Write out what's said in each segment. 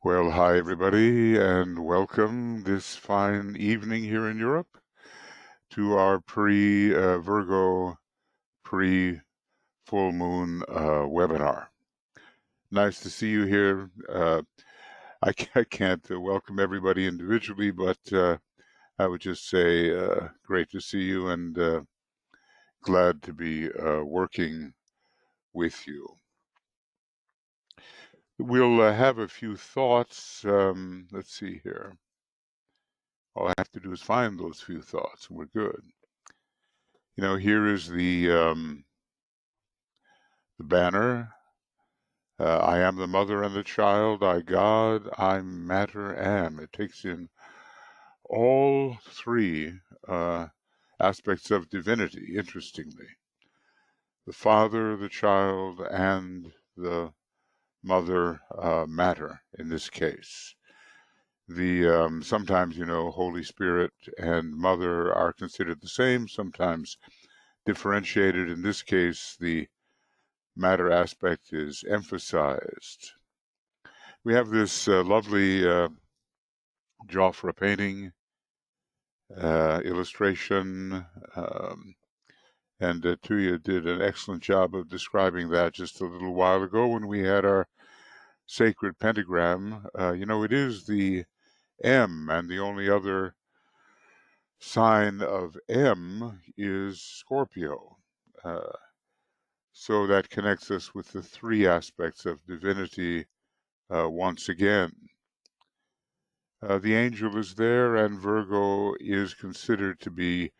Well, hi everybody, and welcome this fine evening here in Europe to our pre-Virgo pre-full moon webinar. Nice to see you here. I can't welcome everybody individually, but I would just say great to see you and glad to be working with you. We'll have a few thoughts. Let's see here. All I have to do is find those few thoughts, and we're good. Here is the banner. I am the mother and the child, I God, I matter am. It takes in all three aspects of divinity, interestingly. The Father, the child, and the mother matter in this case. Sometimes, Holy Spirit and Mother are considered the same, sometimes differentiated. In this case, the matter aspect is emphasized. We have this lovely Joffre painting illustration, and Tuya did an excellent job of describing that just a little while ago when we had our sacred pentagram. It is the M, and the only other sign of M is Scorpio. So that connects us with the three aspects of divinity once again. The angel is there, and Virgo is considered to be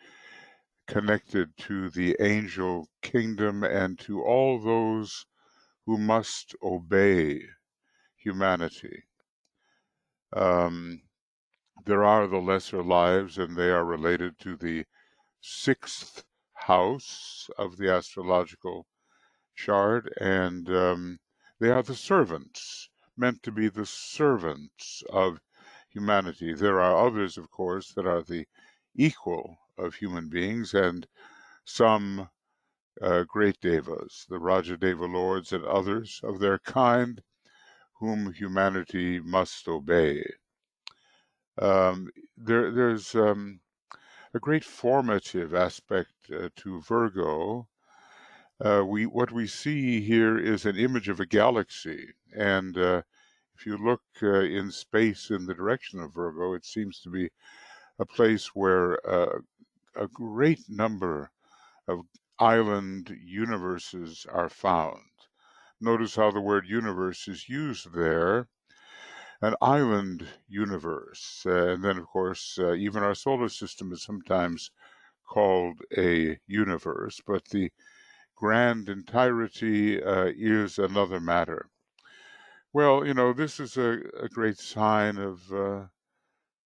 connected to the angel kingdom and to all those who must obey humanity. There are the lesser lives, and they are related to the sixth house of the astrological chart, and they are the servants, meant to be the servants of humanity. There are others, of course, that are the equal of human beings, and some great devas, the Rajadeva lords and others of their kind, whom humanity must obey. There's a great formative aspect to Virgo. What we see here is an image of a galaxy, and if you look in space in the direction of Virgo, it seems to be a place where a great number of island universes are found. Notice how the word universe is used there, an island universe. And then, of course, even our solar system is sometimes called a universe, but the grand entirety is another matter. Well, this is a great sign of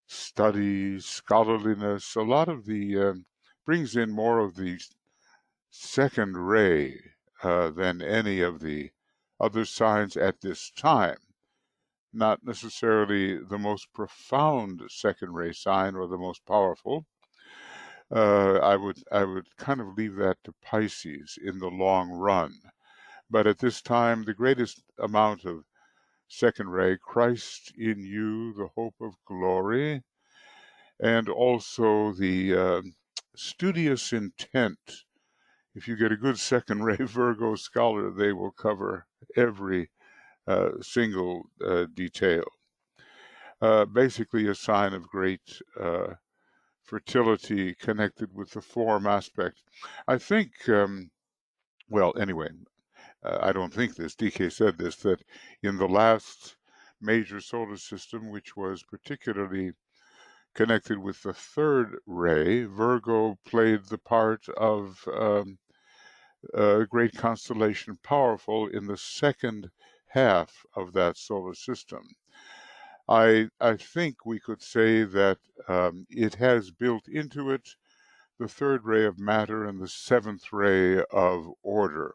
study, scholarliness. A lot of the brings in more of the second ray than any of the other signs at this time. Not necessarily the most profound second ray sign or the most powerful. I would kind of leave that to Pisces in the long run. But at this time, the greatest amount of second ray, Christ in you, the hope of glory, and also the studious intent. If you get a good second ray Virgo scholar, they will cover every single detail. Basically a sign of great fertility connected with the form aspect. I think, well, anyway, I don't think this, DK said this, that in the last major solar system, which was particularly connected with the third ray, Virgo played the part of a great constellation, powerful in the second half of that solar system. I think we could say that it has built into it the third ray of matter and the seventh ray of order.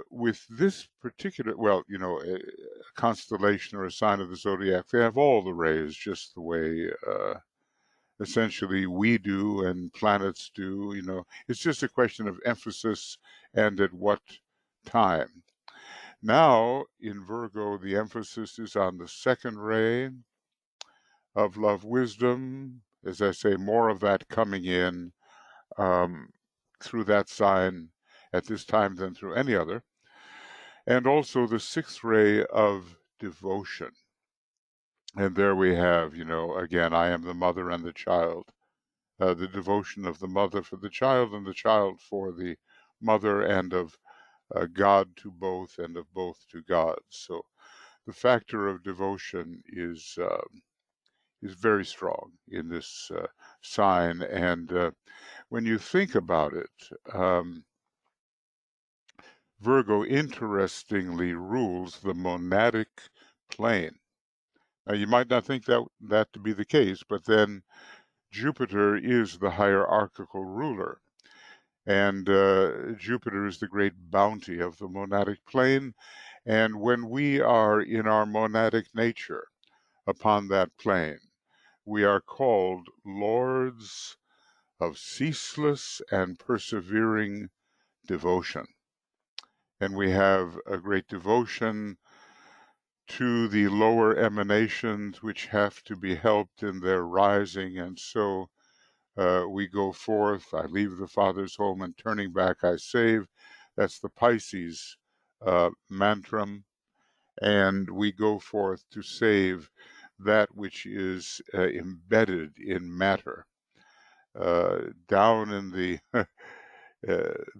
With this particular, well, a constellation or a sign of the zodiac, they have all the rays just the way essentially we do and planets do. It's just a question of emphasis and at what time. Now, in Virgo, the emphasis is on the second ray of love wisdom. As I say, more of that coming in um, through that sign at this time than through any other. And also the sixth ray of devotion. And there we have, again, I am the mother and the child. The devotion of the mother for the child and the child for the mother, and of God to both and of both to God. So the factor of devotion is very strong in this sign. And when you think about it, Virgo interestingly rules the monadic plane. Now, you might not think that to be the case, but then Jupiter is the hierarchical ruler. And Jupiter is the great bounty of the monadic plane. And when we are in our monadic nature upon that plane, we are called lords of ceaseless and persevering devotion. And we have a great devotion to the lower emanations which have to be helped in their rising. And so we go forth. I leave the Father's home, and turning back I save. That's the Pisces mantram. And we go forth to save that which is embedded in matter, down in the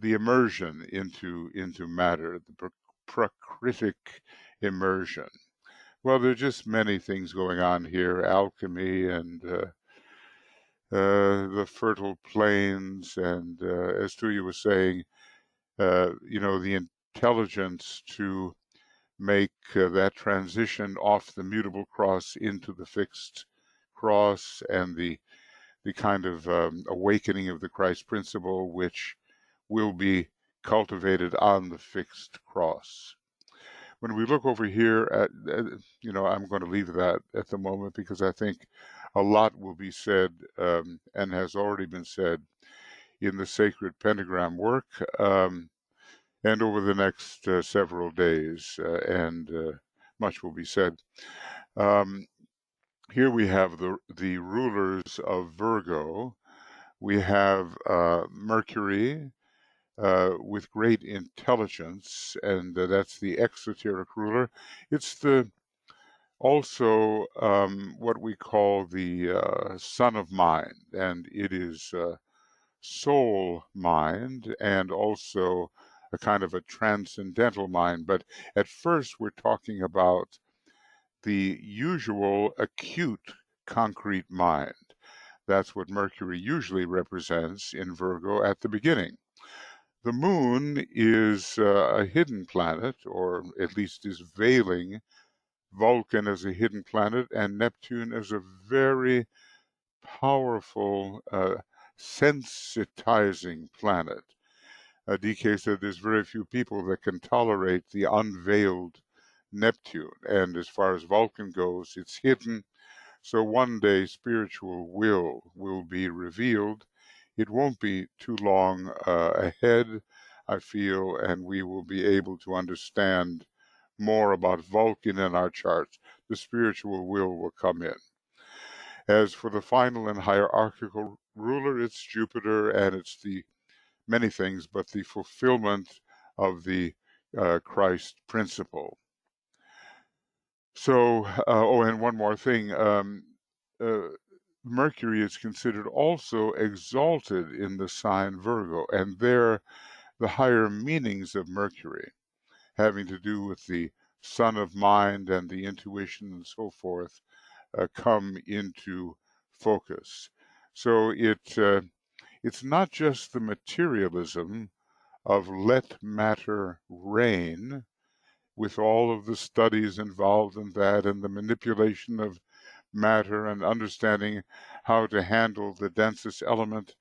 immersion into matter, the pracritic immersion. Well, there are just many things going on here: alchemy and the fertile plains, and as Tuya was saying, the intelligence to make that transition off the mutable cross into the fixed cross, and the kind of awakening of the Christ principle, which will be cultivated on the fixed cross. When we look over here at, I'm going to leave that at the moment because I think a lot will be said and has already been said in the sacred pentagram work, and over the next several days, and much will be said. Here we have the rulers of Virgo. We have Mercury with great intelligence, and that's the exoteric ruler. It's also what we call the son of mind, and it is soul mind, and also a kind of a transcendental mind. But at first, we're talking about the usual acute concrete mind. That's what Mercury usually represents in Virgo at the beginning. The moon is a hidden planet, or at least is veiling Vulcan as a hidden planet, and Neptune as a very powerful sensitizing planet. DK said there's very few people that can tolerate the unveiled Neptune, and as far as Vulcan goes, it's hidden. So one day spiritual will be revealed. It won't be too long ahead, I feel, and we will be able to understand more about Vulcan in our charts. The spiritual will come in. As for the final and hierarchical ruler, it's Jupiter, and it's the many things, but the fulfillment of the Christ principle. So, and one more thing. Mercury is considered also exalted in the sign Virgo, and there the higher meanings of Mercury, having to do with the son of mind and the intuition and so forth, come into focus. So it's not just the materialism of let matter reign, with all of the studies involved in that and the manipulation of matter and understanding how to handle the densest element.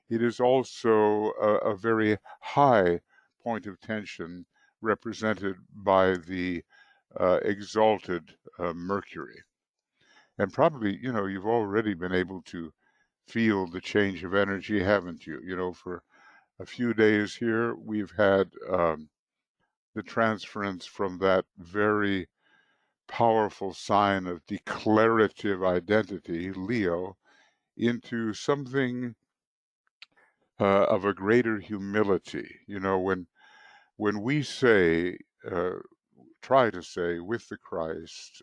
It is also a very high point of tension represented by the exalted Mercury. And probably, you've already been able to feel the change of energy, haven't you? For a few days here, we've had the transference from that very powerful sign of declarative identity, Leo, into something of a greater humility. You know, when we say, uh, try to say with the Christ,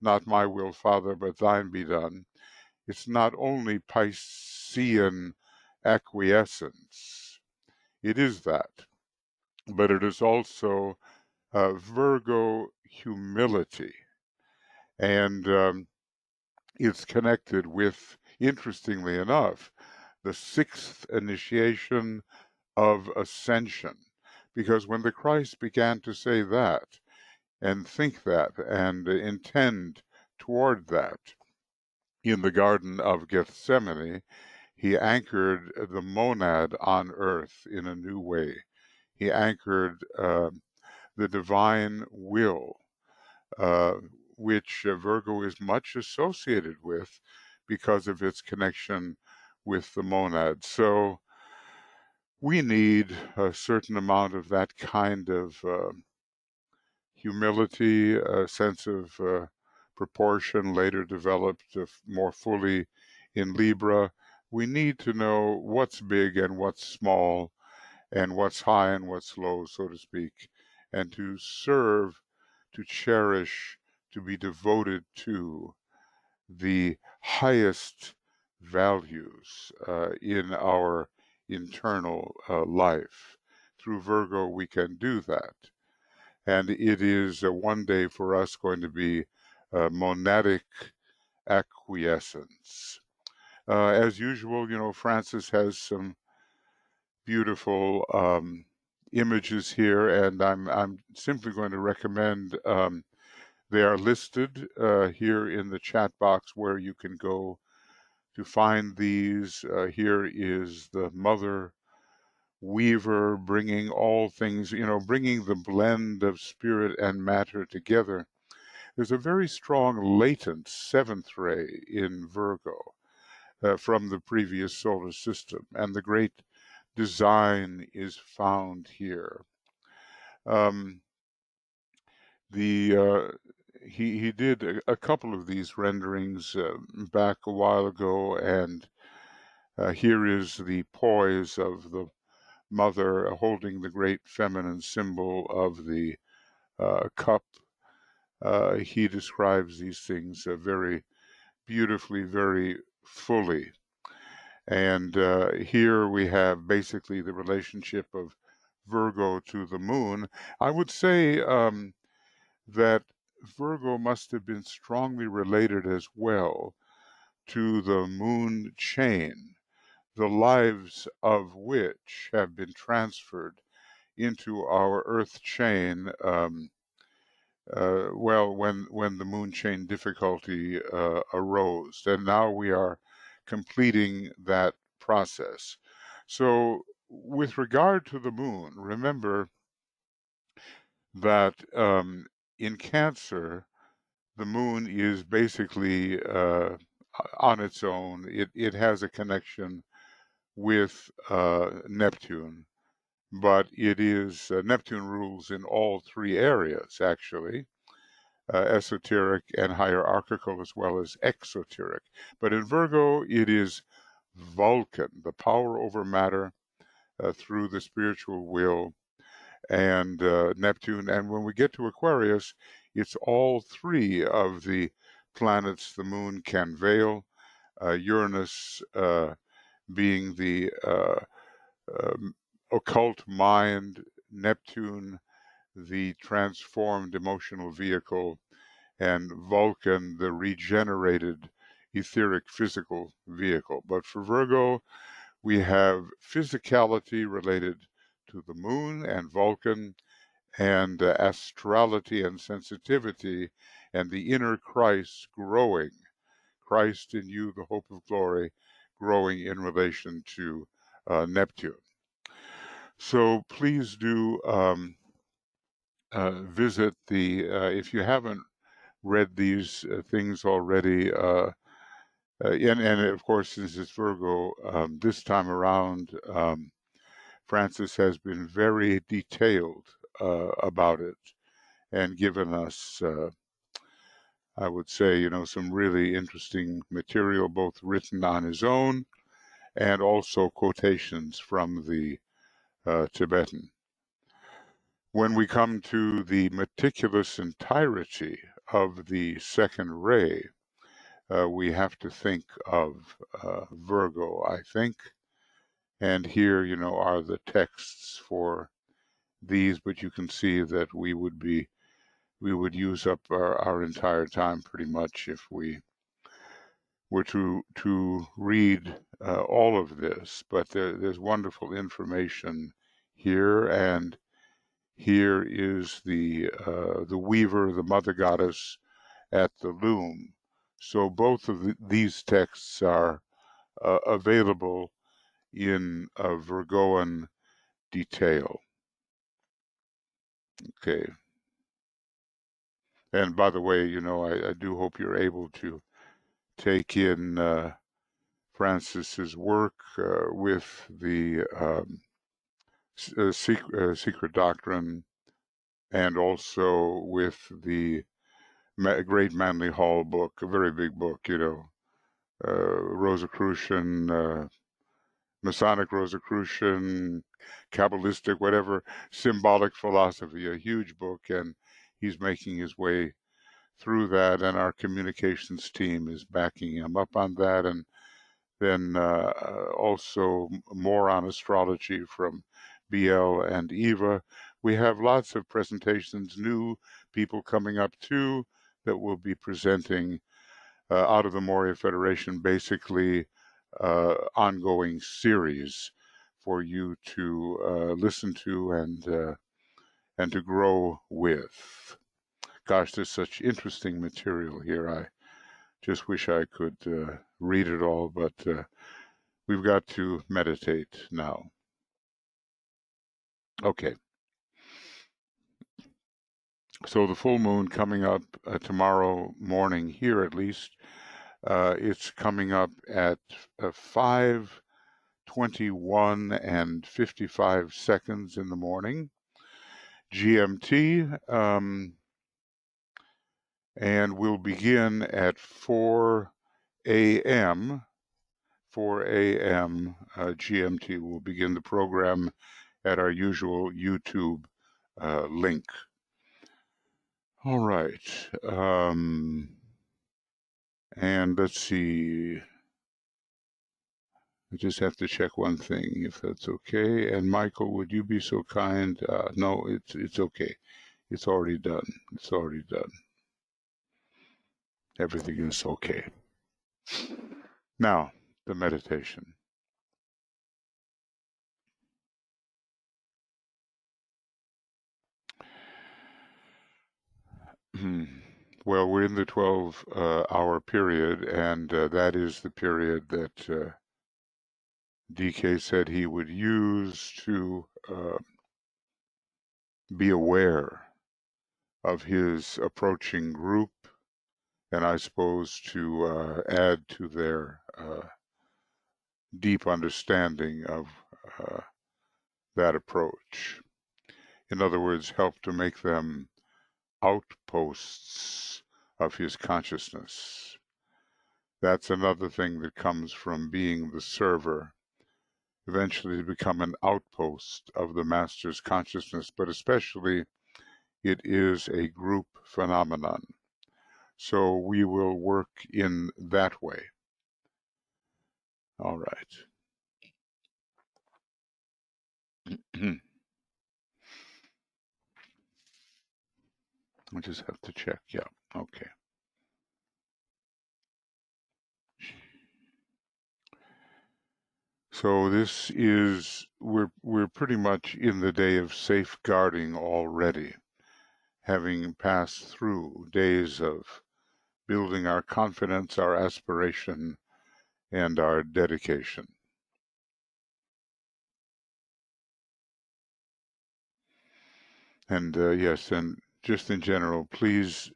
not my will, Father, but thine be done, it's not only Piscean acquiescence, it is that, but it is also Virgo humility. And it's connected with, interestingly enough, the sixth initiation of ascension. Because when the Christ began to say that, and think that, and intend toward that, in the Garden of Gethsemane, he anchored the monad on earth in a new way. He anchored the divine will, uh, which Virgo is much associated with because of its connection with the monad. So we need a certain amount of that kind of humility, a sense of proportion, later developed more fully in Libra. We need to know what's big and what's small, and what's high and what's low, so to speak, and to serve, to cherish, to be devoted to the highest values in our internal life. Through Virgo, we can do that. And it is one day for us going to be monadic acquiescence. As usual, you know, Francis has some beautiful images here, and I'm simply going to recommend they are listed here in the chat box where you can go to find these. Here is the Mother Weaver bringing all things, you know, bringing the blend of spirit and matter together. There's a very strong latent seventh ray in Virgo from the previous solar system, and the great design is found here. Um, he did a couple of these renderings back a while ago, and here is the poise of the mother holding the great feminine symbol of the cup. He describes these things very beautifully, very fully. And here we have basically the relationship of Virgo to the moon. I would say that Virgo must have been strongly related as well to the moon chain, the lives of which have been transferred into our earth chain. Well, when the moon chain difficulty arose, and now we are completing that process. So, with regard to the moon, remember that in Cancer, the moon is basically on its own. It has a connection with Neptune, but it is Neptune rules in all three areas, actually. Esoteric and hierarchical, as well as exoteric. But in Virgo, it is Vulcan, the power over matter through the spiritual will, and Neptune. And when we get to Aquarius, it's all three of the planets the moon can veil, Uranus being the occult mind, Neptune, the transformed emotional vehicle, and Vulcan, the regenerated etheric physical vehicle. But for Virgo, we have physicality related to the moon and Vulcan, and astrality and sensitivity, and the inner Christ growing. Christ in you, the hope of glory, growing in relation to Neptune. So please do visit if you haven't read these things already, and of course, since it's Virgo, this time around, Francis has been very detailed about it and given us, I would say, some really interesting material, both written on his own and also quotations from the Tibetan. When we come to the meticulous entirety of the second ray, we have to think of Virgo, I think. And here, are the texts for these, but you can see that we would use up our entire time pretty much if we were to read all of this. But there's wonderful information here, and here is the weaver, the mother goddess, at the loom. So both of these texts are available in Virgoan detail. Okay. And by the way, I do hope you're able to take in Francis's work with the secret doctrine, and also with the Great Manly Hall book, a very big book, Rosicrucian, Masonic Rosicrucian, Kabbalistic, whatever, symbolic philosophy, a huge book, and he's making his way through that, and our communications team is backing him up on that. And then also more on astrology from BL and Eva. We have lots of presentations, new people coming up too, that will be presenting out of the Moria Federation, basically ongoing series for you to listen to and to grow with. Gosh, there's such interesting material here. I just wish I could read it all, but we've got to meditate now. Okay. So the full moon coming up tomorrow morning here, at least. It's coming up at 5:21 and 55 seconds in the morning, GMT, and we'll begin at 4 a.m. 4 a.m. GMT. We'll begin the program at our usual YouTube link. All right. And let's see. I just have to check one thing, if that's okay. And Michael, would you be so kind? No, it's okay. It's already done. It's already done. Everything is okay. Now, the meditation. Well, we're in the 12-hour period, and that is the period that DK said he would use to be aware of his approaching group, and I suppose to add to their deep understanding of that approach. In other words, help to make them outposts of his consciousness. That's another thing that comes from being the server, eventually to become an outpost of the master's consciousness, but especially it is a group phenomenon. So we will work in that way. All right. I just have to check. Yeah. Okay. So this is, we're pretty much in the day of safeguarding already, having passed through days of building our confidence, our aspiration, and our dedication. And yes, and just in general, please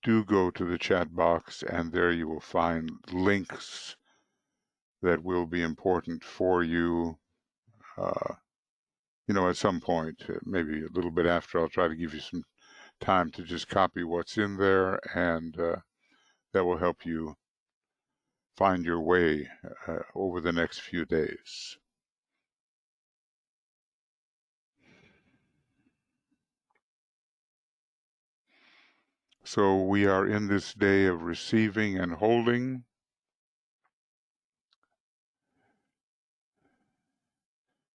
do go to the chat box, and there you will find links that will be important for you at some point, maybe a little bit after, I'll try to give you some time to just copy what's in there, and that will help you find your way over the next few days. So we are in this day of receiving and holding.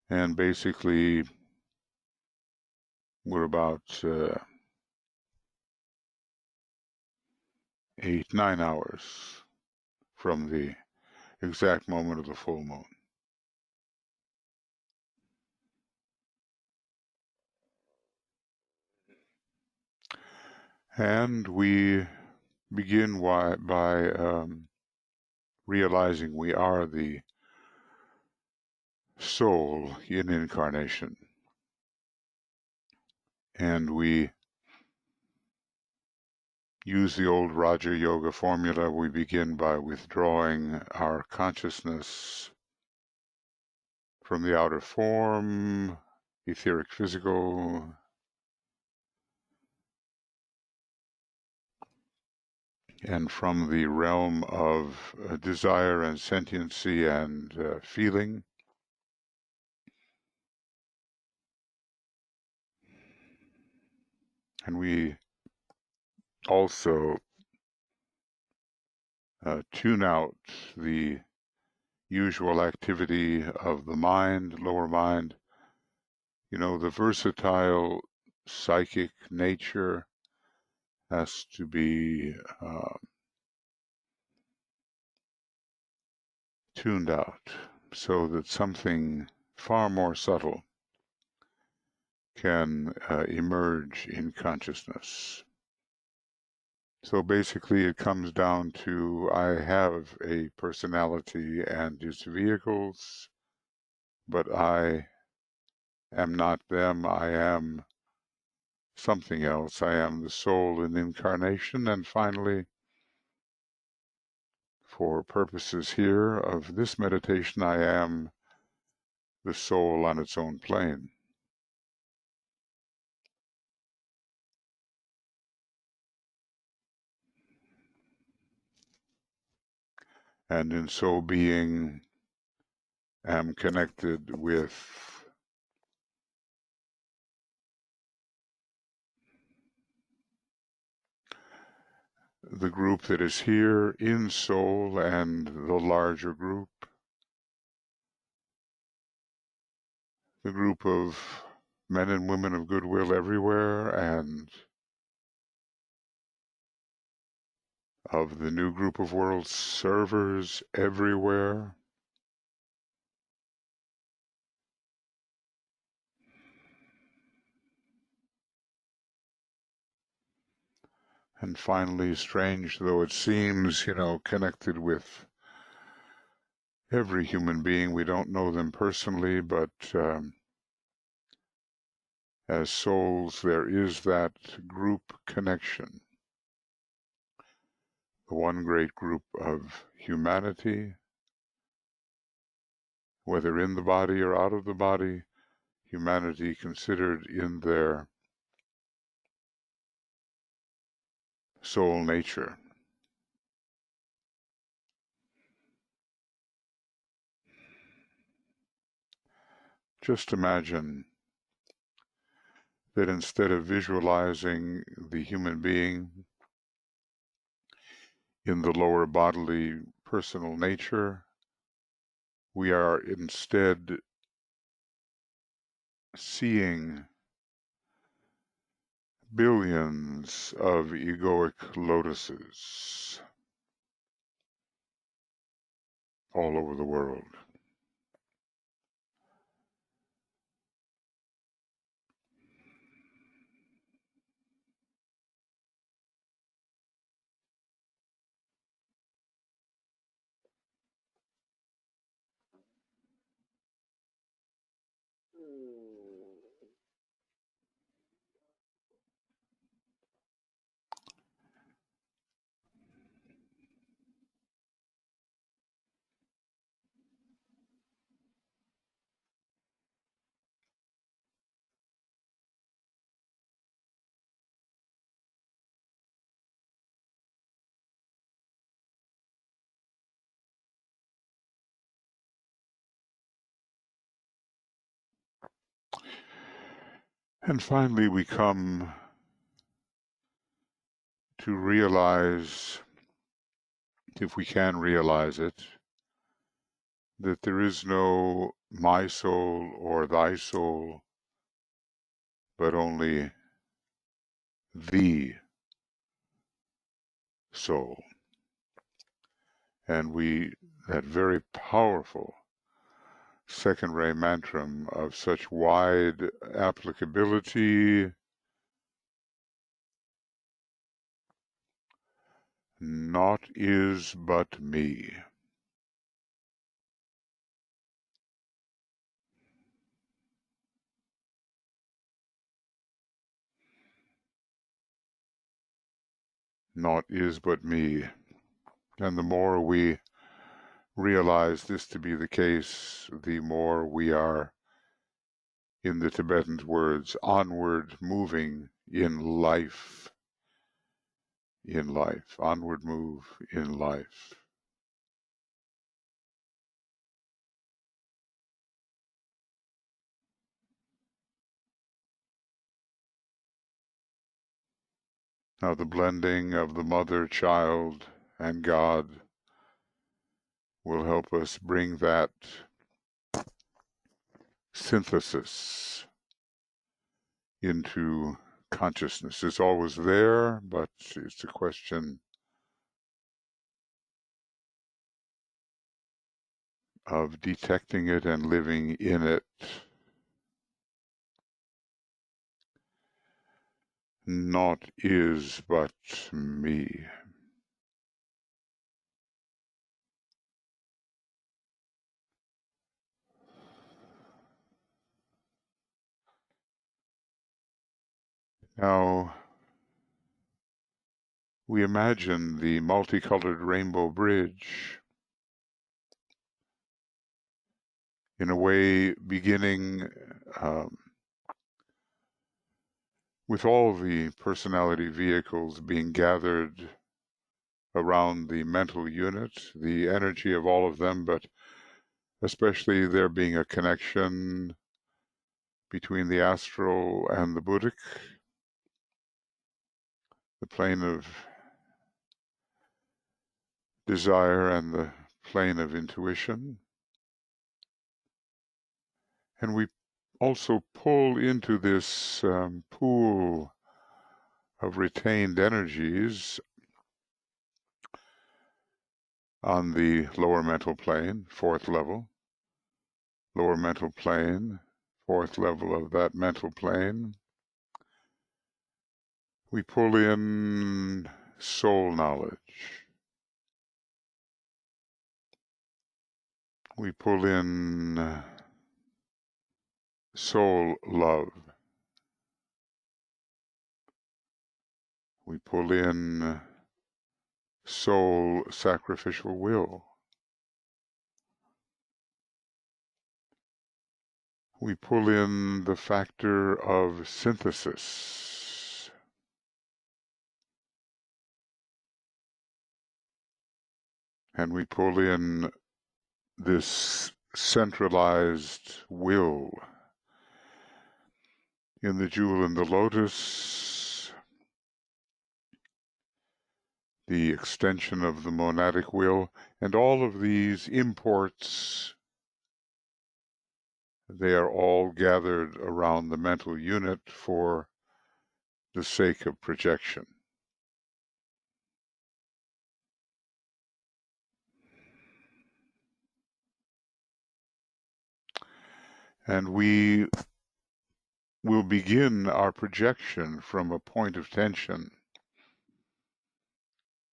And basically, we're about 8-9 hours from the exact moment of the full moon. And we begin by realizing we are the soul in incarnation. And we use the old Raja Yoga formula. We begin by withdrawing our consciousness from the outer form, etheric, physical, and from the realm of desire and sentiency and feeling. And we also tune out the usual activity of the mind, lower mind, the versatile psychic nature has to be tuned out so that something far more subtle can emerge in consciousness. So basically it comes down to I have a personality and its vehicles, but I am not them. I am something else. I am the soul in incarnation. And finally, for purposes here of this meditation, I am the soul on its own plane. And in so being, am connected with the group that is here in soul and the larger group, the group of men and women of goodwill everywhere, and of the new group of world servers everywhere. And finally, strange though it seems, connected with every human being. We don't know them personally, but as souls, there is that group connection. The one great group of humanity, whether in the body or out of the body, humanity considered in their soul nature. Just imagine that instead of visualizing the human being in the lower bodily personal nature, we are instead seeing billions of egoic lotuses all over the world. And finally, we come to realize, if we can realize it, that there is no my soul or thy soul, but only the soul. And that very powerful second ray mantram of such wide applicability, naught is but me. Naught is but me. And the more we realize this to be the case, the more we are, in the Tibetan words, onward moving in life, onward move in life. Now the blending of the mother, child, and God will help us bring that synthesis into consciousness. It's always there, but it's a question of detecting it and living in it. Naught is but me. Now, we imagine the multicolored rainbow bridge in a way beginning with all the personality vehicles being gathered around the mental unit, the energy of all of them, but especially there being a connection between the astral and the Buddhic, the plane of desire and the plane of intuition. And we also pull into this pool of retained energies on the lower mental plane, fourth level, lower mental plane, fourth level of that mental plane. We pull in soul knowledge. We pull in soul love. We pull in soul sacrificial will. We pull in the factor of synthesis. And we pull in this centralized will. In the jewel and the lotus, the extension of the monadic will, and all of these imports, they are all gathered around the mental unit for the sake of projection. And we will begin our projection from a point of tension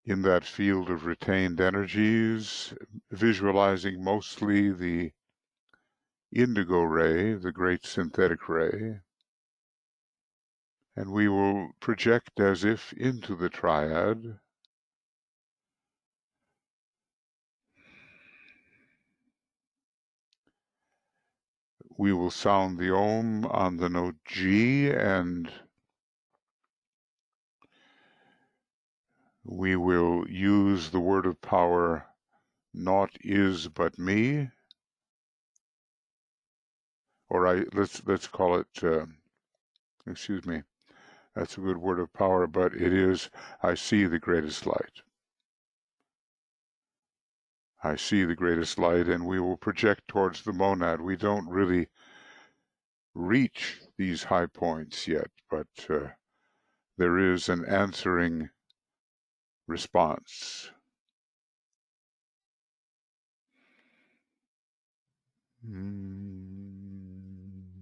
in that field of retained energies, visualizing mostly the indigo ray, the great synthetic ray, and we will project as if into the triad. We will sound the Om on the note G, and we will use the word of power, naught is but me, or let's call it excuse me, that's a good word of power, but it is, I see the greatest light. I see the greatest light, and we will project towards the monad. We don't really reach these high points yet, but there is an answering response.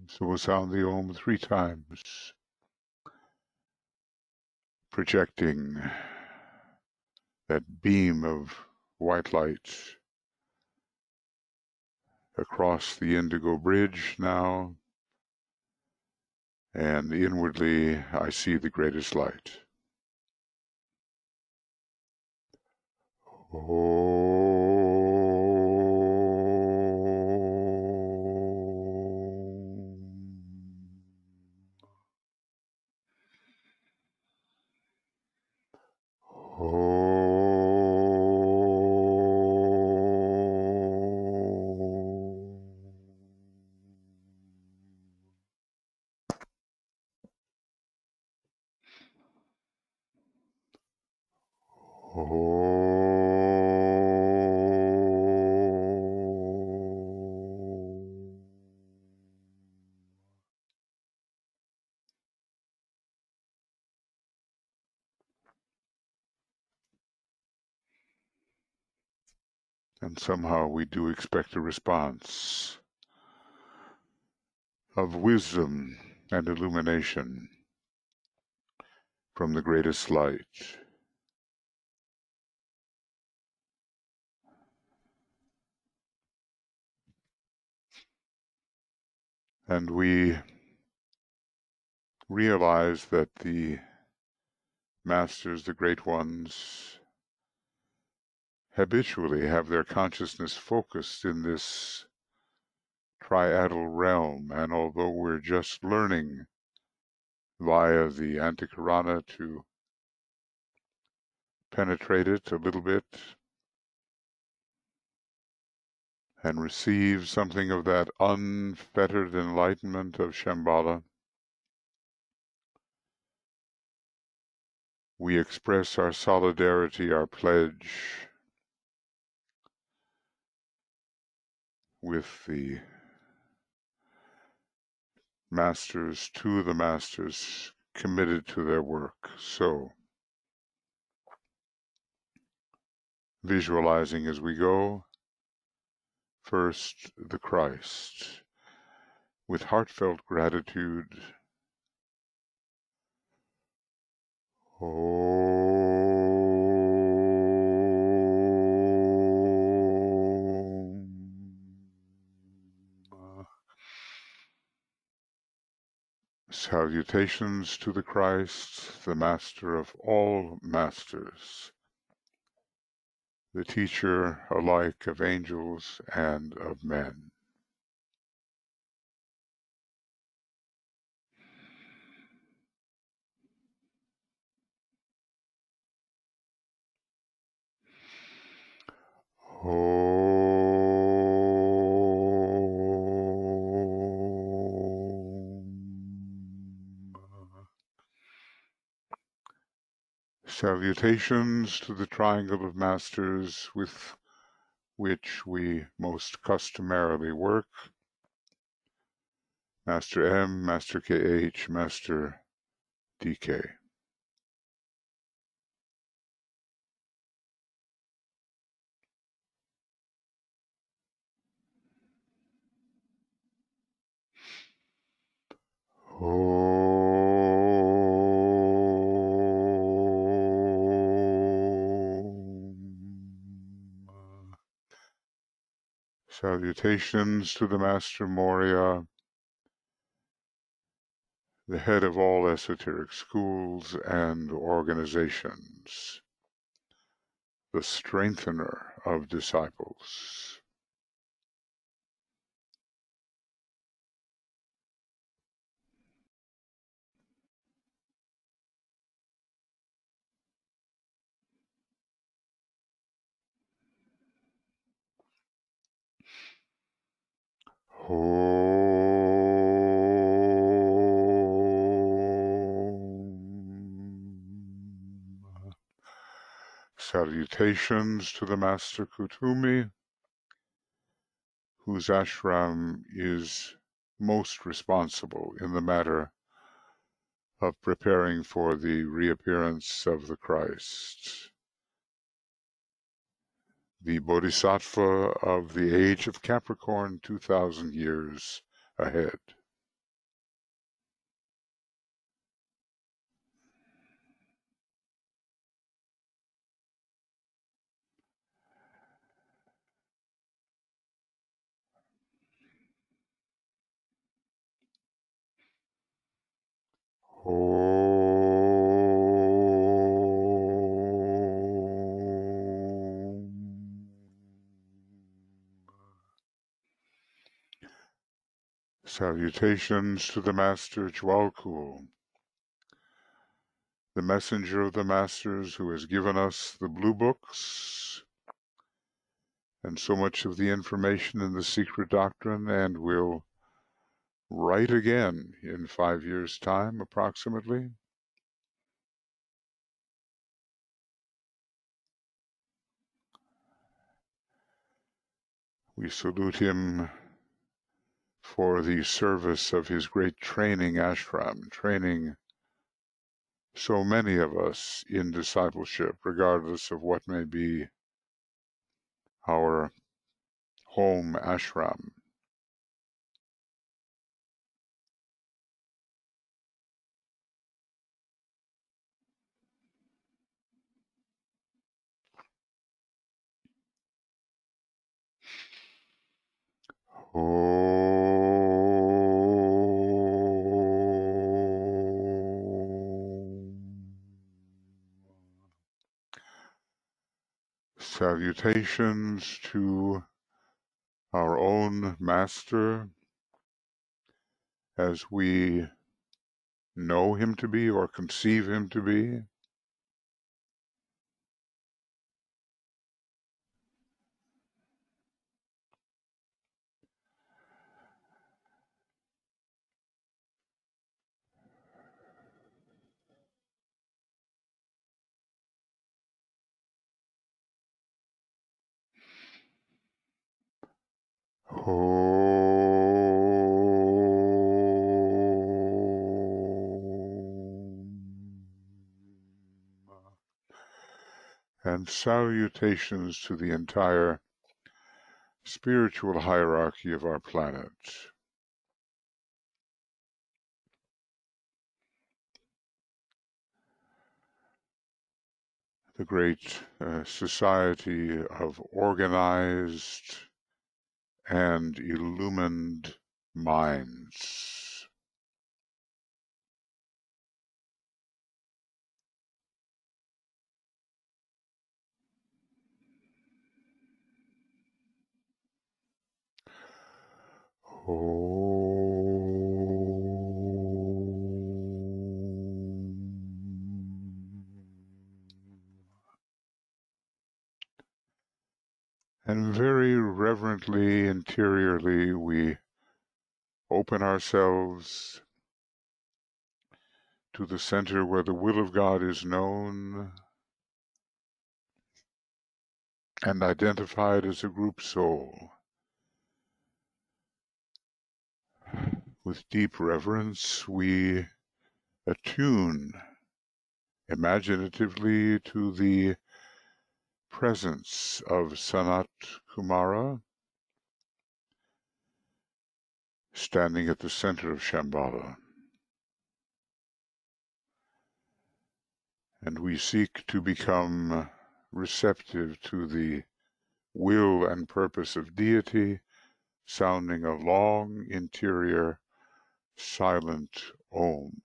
So we'll sound the Om 3 times, projecting that beam of white light across the indigo bridge now, and inwardly I see the greatest light. And somehow we do expect a response of wisdom and illumination from the greatest light. And we realize that the masters, the great ones, habitually have their consciousness focused in this triadal realm, and although we're just learning via the Antikarana to penetrate it a little bit and receive something of that unfettered enlightenment of Shambhala, we express our solidarity, our pledge with the masters, to the masters, committed to their work. So, visualizing as we go, first the Christ, with heartfelt gratitude. Salutations to the Christ, the Master of all masters, the teacher alike of angels and of men. Salutations to the triangle of masters with which we most customarily work. Master M, Master KH, Master DK. Salutations to the Master Moria, the head of all esoteric schools and organizations, the strengthener of disciples. Salutations to the Master Kutumi, whose ashram is most responsible in the matter of preparing for the reappearance of the Christ, the Bodhisattva of the age of Capricorn 2,000 years ahead. Salutations to the Master Jwalkul, the messenger of the Masters who has given us the blue books and so much of the information in the secret doctrine, and will write again in 5 years' time, approximately. We salute him for the service of his great training ashram, training so many of us in discipleship, regardless of what may be our home ashram. Salutations to our own Master as we know him to be or conceive him to be. And salutations to the entire spiritual hierarchy of our planet. The great society of organized and illumined minds. And very reverently, interiorly, we open ourselves to the center where the will of God is known and identified as a group soul. With deep reverence, we attune imaginatively to the presence of Sanat Kumara, standing at the center of Shambhala. And we seek to become receptive to the will and purpose of deity, sounding a long, interior, silent Om.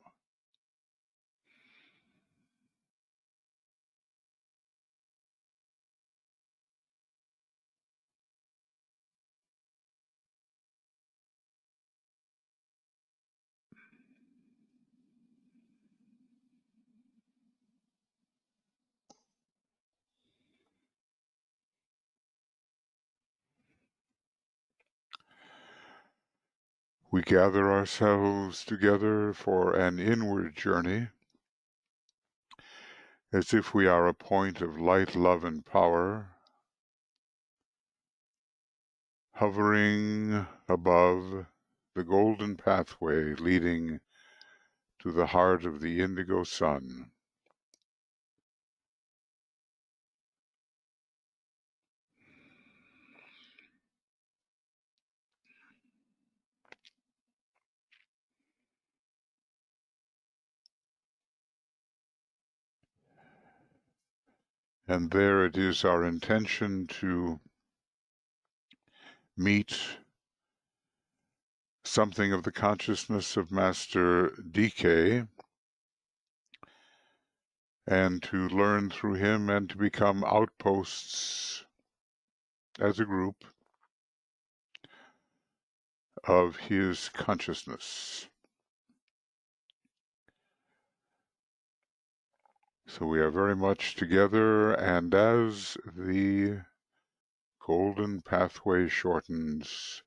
We gather ourselves together for an inward journey as if we are a point of light, love, and power, hovering above the golden pathway leading to the heart of the indigo sun. And there it is our intention to meet something of the consciousness of Master DK and to learn through him and to become outposts as a group of his consciousness. So we are very much together, and as the golden pathway shortens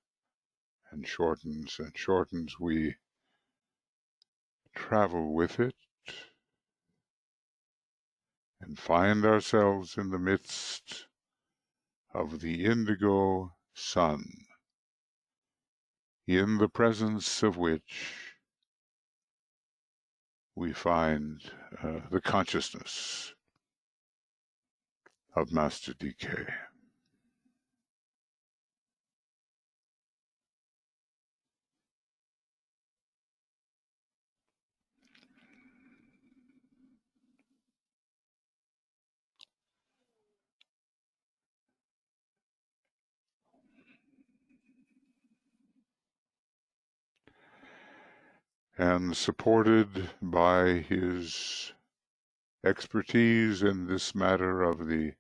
and shortens and shortens, we travel with it and find ourselves in the midst of the indigo sun, in the presence of which we find the consciousness of Master DK. And supported by his expertise in this matter of the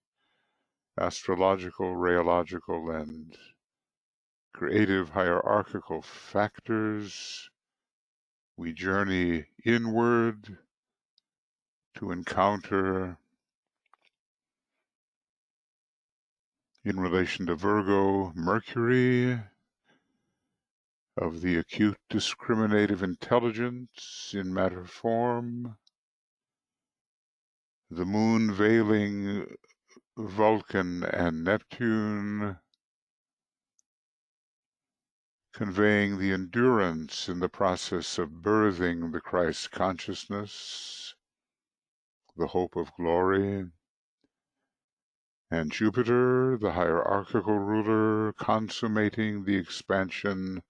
astrological, rheological, and creative hierarchical factors, we journey inward to encounter, in relation to Virgo, Mercury, of the acute discriminative intelligence in matter form, the moon veiling Vulcan and Neptune, conveying the endurance in the process of birthing the Christ consciousness, the hope of glory, and Jupiter, the hierarchical ruler, consummating the expansion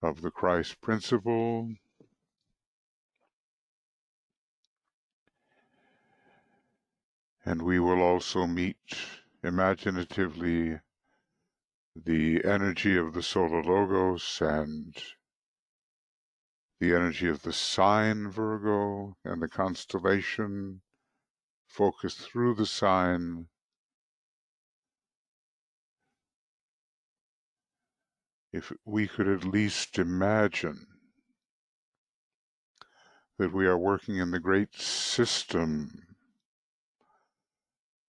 of the Christ principle. And we will also meet imaginatively the energy of the solar logos and the energy of the sign Virgo and the constellation focused through the sign. If we could at least imagine that we are working in the great system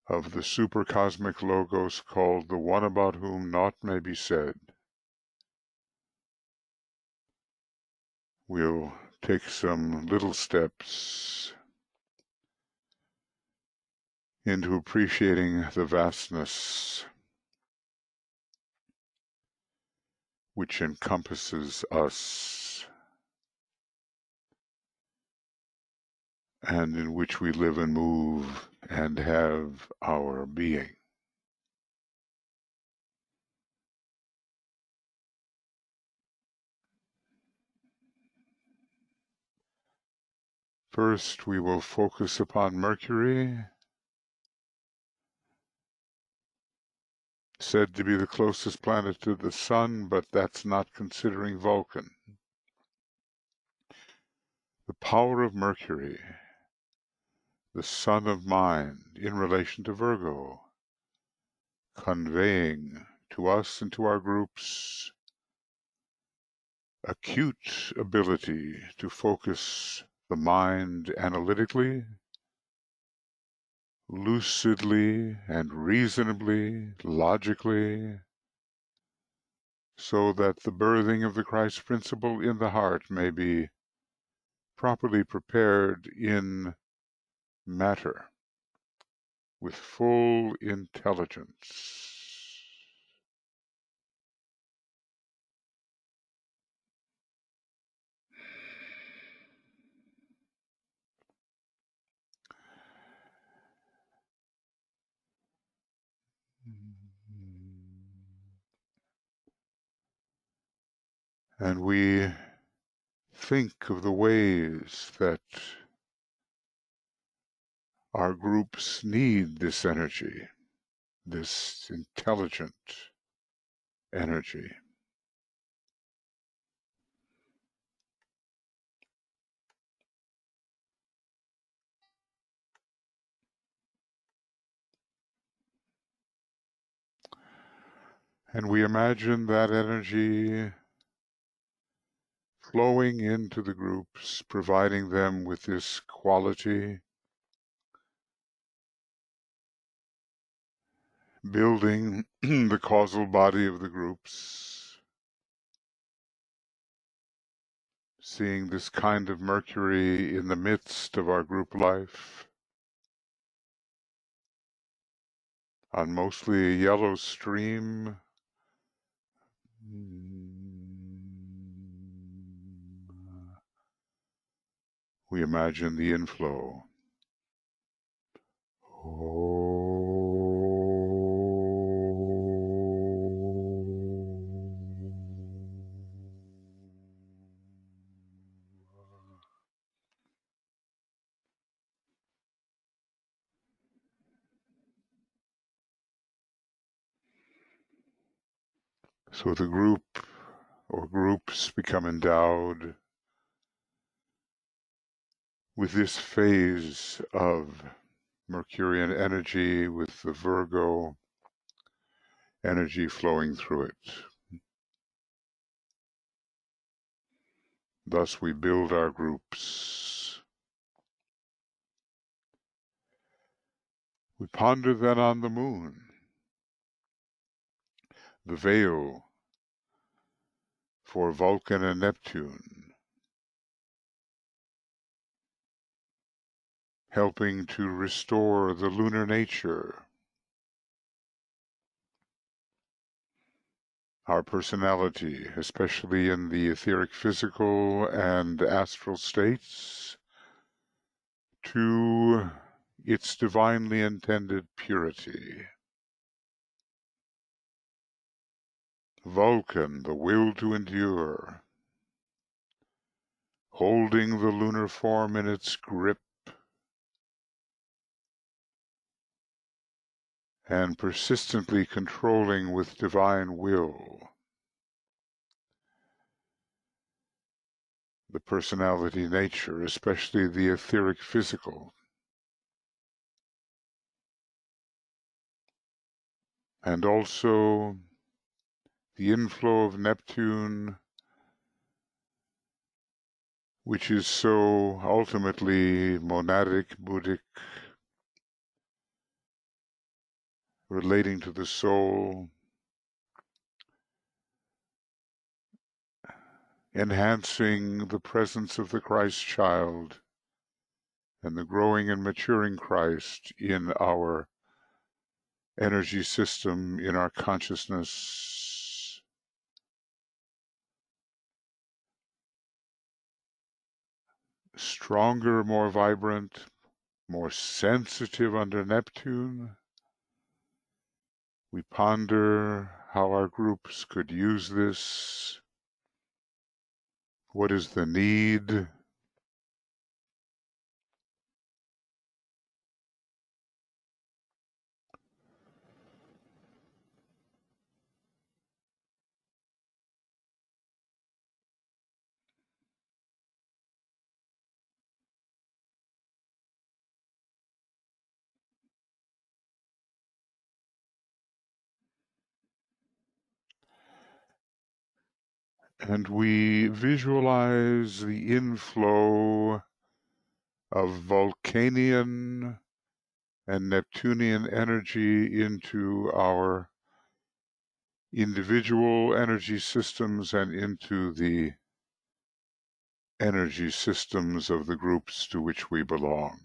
of the supercosmic logos called the one about whom naught may be said, we'll take some little steps into appreciating the vastness which encompasses us and in which we live and move and have our being. First, we will focus upon Mercury, said to be the closest planet to the Sun, but that's not considering Vulcan. The power of Mercury, the sun of mind in relation to Virgo, conveying to us and to our groups acute ability to focus the mind analytically, lucidly and reasonably, logically, so that the birthing of the Christ principle in the heart may be properly prepared in matter with full intelligence. And we think of the ways that our groups need this energy, this intelligent energy. And we imagine that energy flowing into the groups, providing them with this quality, building the causal body of the groups, seeing this kind of Mercury in the midst of our group life on mostly a yellow stream. We imagine the inflow. So the group or groups become endowed with this phase of Mercurian energy, with the Virgo energy flowing through it. Thus we build our groups. We ponder then on the moon, the veil for Vulcan and Neptune, helping to restore the lunar nature, our personality, especially in the etheric physical and astral states, to its divinely intended purity. Vulcan, the will to endure, holding the lunar form in its grip and persistently controlling with divine will the personality nature, especially the etheric physical. And also the inflow of Neptune, which is so ultimately monadic, Buddhic, relating to the soul, enhancing the presence of the Christ child and the growing and maturing Christ in our energy system, in our consciousness. Stronger, more vibrant, more sensitive under Neptune. We ponder how our groups could use this. What is the need? And we visualize the inflow of Vulcanian and Neptunian energy into our individual energy systems and into the energy systems of the groups to which we belong.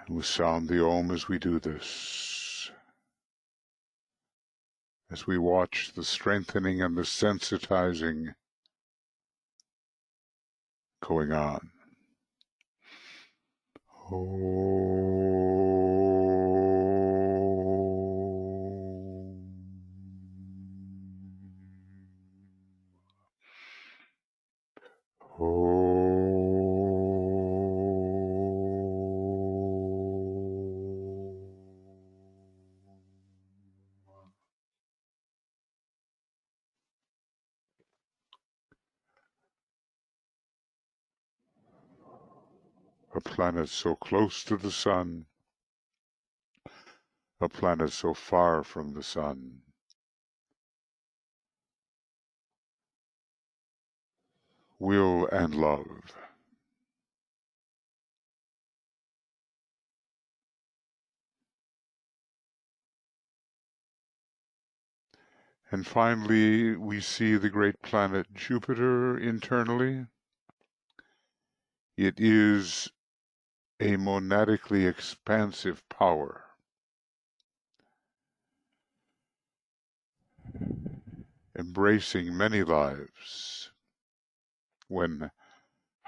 And we sound the Om as we do this, as we watch the strengthening and the sensitizing going on. A planet so close to the sun, a planet so far from the sun. Will and love. And finally, we see the great planet Jupiter internally. It is a monadically expansive power, embracing many lives. When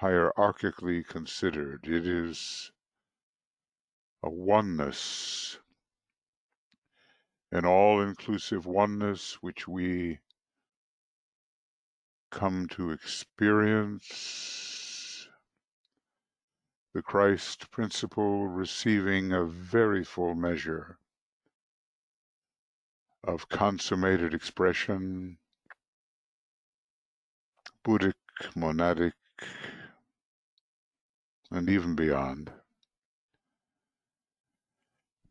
hierarchically considered, it is a oneness, an all-inclusive oneness which we come to experience. The Christ principle receiving a very full measure of consummated expression, Buddhic, monadic, and even beyond.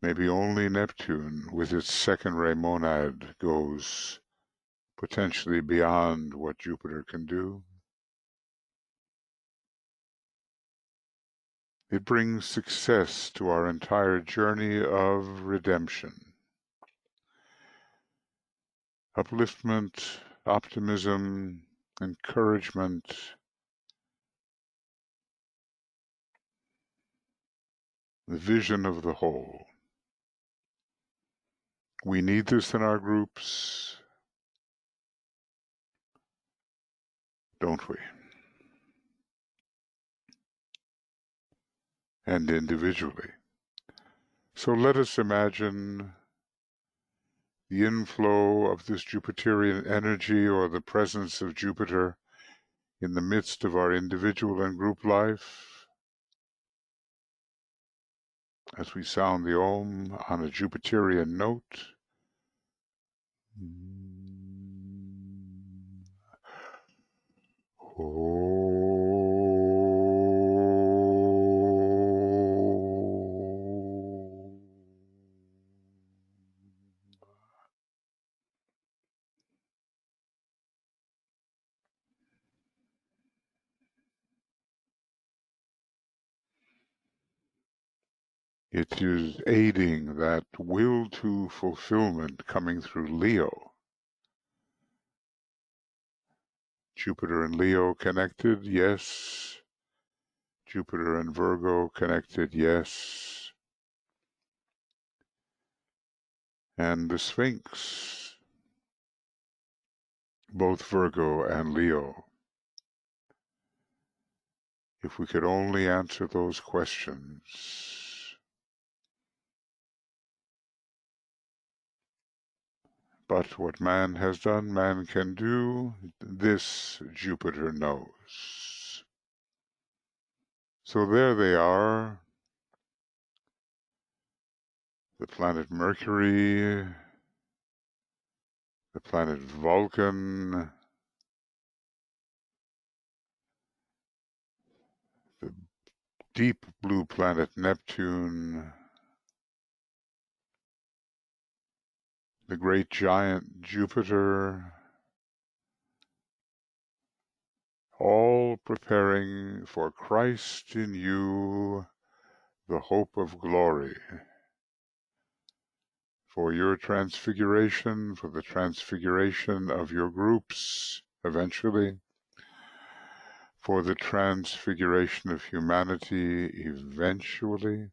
Maybe only Neptune, with its second-ray monad, goes potentially beyond what Jupiter can do. It brings success to our entire journey of redemption. Upliftment, optimism, encouragement, the vision of the whole. We need this in our groups, don't we? And individually. So let us imagine the inflow of this Jupiterian energy, or the presence of Jupiter, in the midst of our individual and group life, as we sound the Om on a Jupiterian note. It is aiding that will to fulfillment coming through Leo. Jupiter and Leo connected, yes. Jupiter and Virgo connected, yes. And the Sphinx, both Virgo and Leo. If we could only answer those questions. But what man has done, man can do. This Jupiter knows. So there they are. The planet Mercury, the planet Vulcan, the deep blue planet Neptune, the great giant Jupiter, all preparing for Christ in you, the hope of glory, for your transfiguration, for the transfiguration of your groups eventually, for the transfiguration of humanity eventually,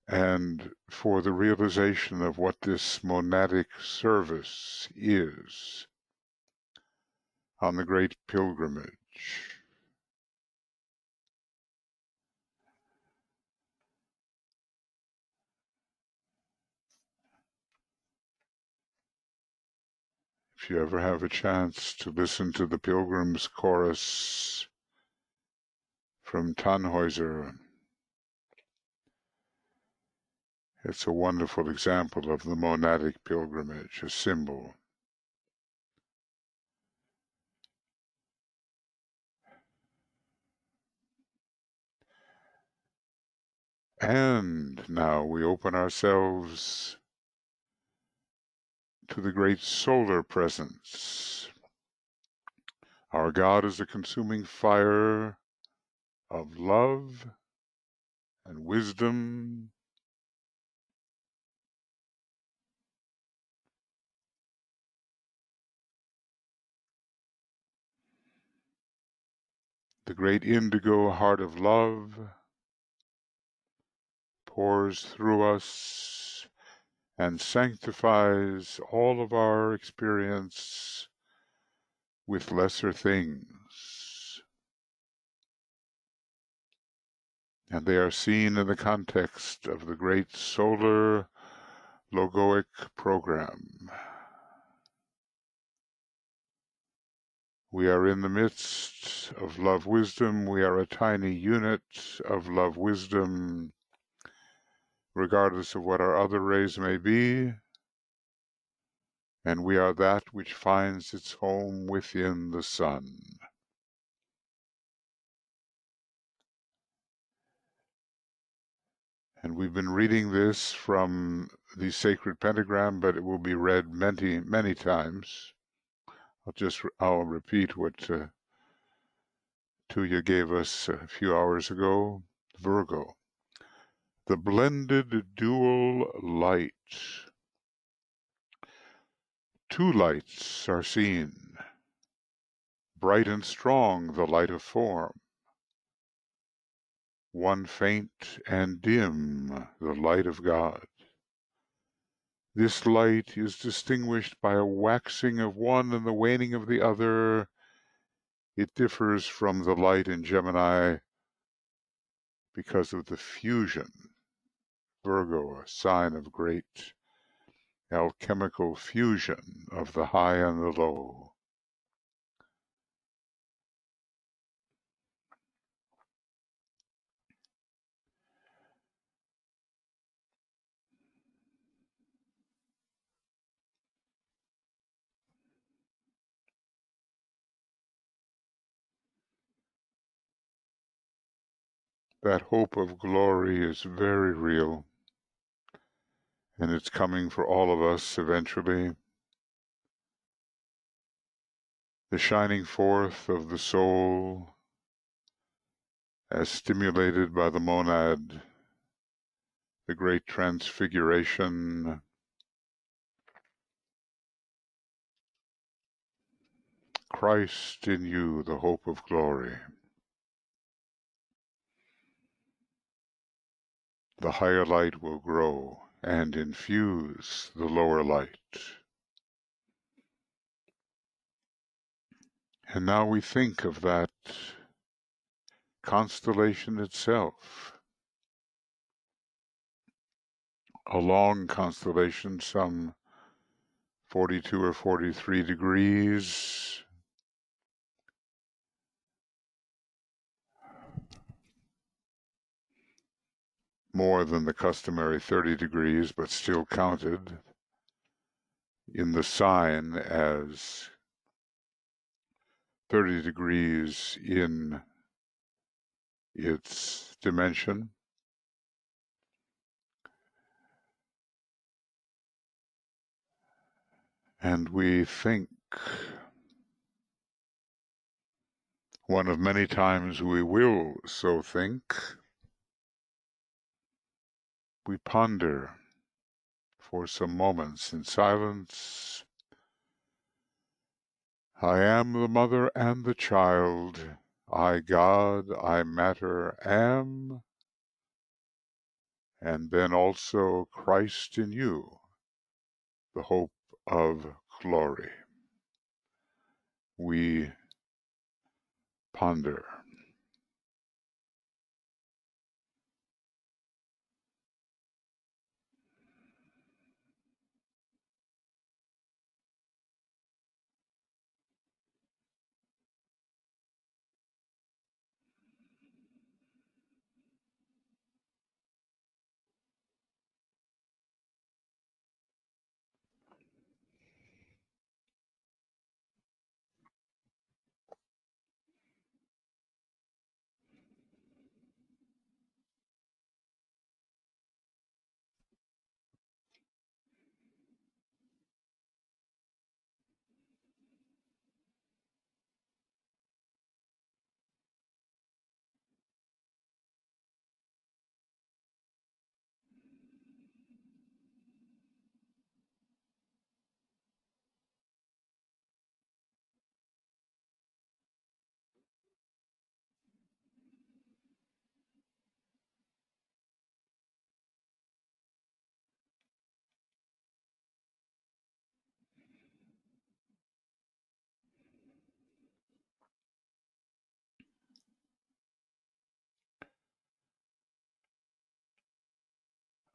and for the realization of what this monadic service is on the great pilgrimage. If you ever have a chance to listen to the Pilgrim's Chorus from Tannhäuser, it's a wonderful example of the monadic pilgrimage, a symbol. And now we open ourselves to the great solar presence. Our God is a consuming fire of love and wisdom, the great indigo heart of love pours through us and sanctifies all of our experience with lesser things. And they are seen in the context of the great solar logoic program. We are in the midst of love wisdom. We are a tiny unit of love wisdom, regardless of what our other rays may be. And we are that which finds its home within the sun. And we've been reading this from the sacred pentagram, but it will be read many, many times. I'll repeat what Tuya gave us a few hours ago. Virgo, the blended dual light. Two lights are seen, bright and strong the light of form, one faint and dim the light of God. This light is distinguished by a waxing of one and the waning of the other. It differs from the light in Gemini because of the fusion. Virgo, a sign of great alchemical fusion of the high and the low. That hope of glory is very real, and it's coming for all of us eventually. The shining forth of the soul as stimulated by the monad, the great transfiguration, Christ in you, the hope of glory. The higher light will grow and infuse the lower light. And now we think of that constellation itself, a long constellation, some 42 or 43 degrees, more than the customary 30 degrees, but still counted in the sign as 30 degrees in its dimension. And we think, one of many times we will so think, we ponder for some moments in silence. I am the mother and the child, I God, I matter, am, and then also Christ in you, the hope of glory. We ponder.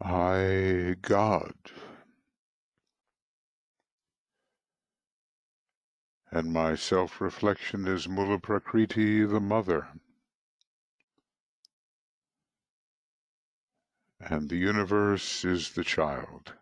I, God, and my self-reflection is Mula Prakriti, the mother, and the universe is the child.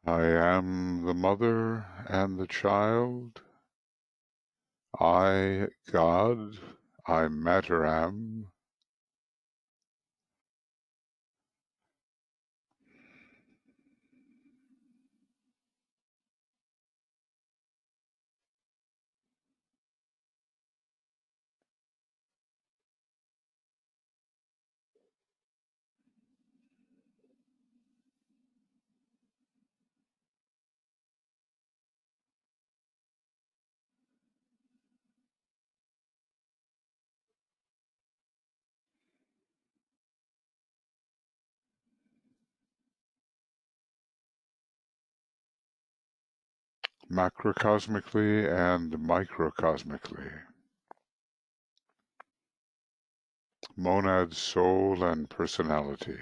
I am the mother and the child. I, God, I matter am. Macrocosmically and microcosmically. Monad, soul, and personality.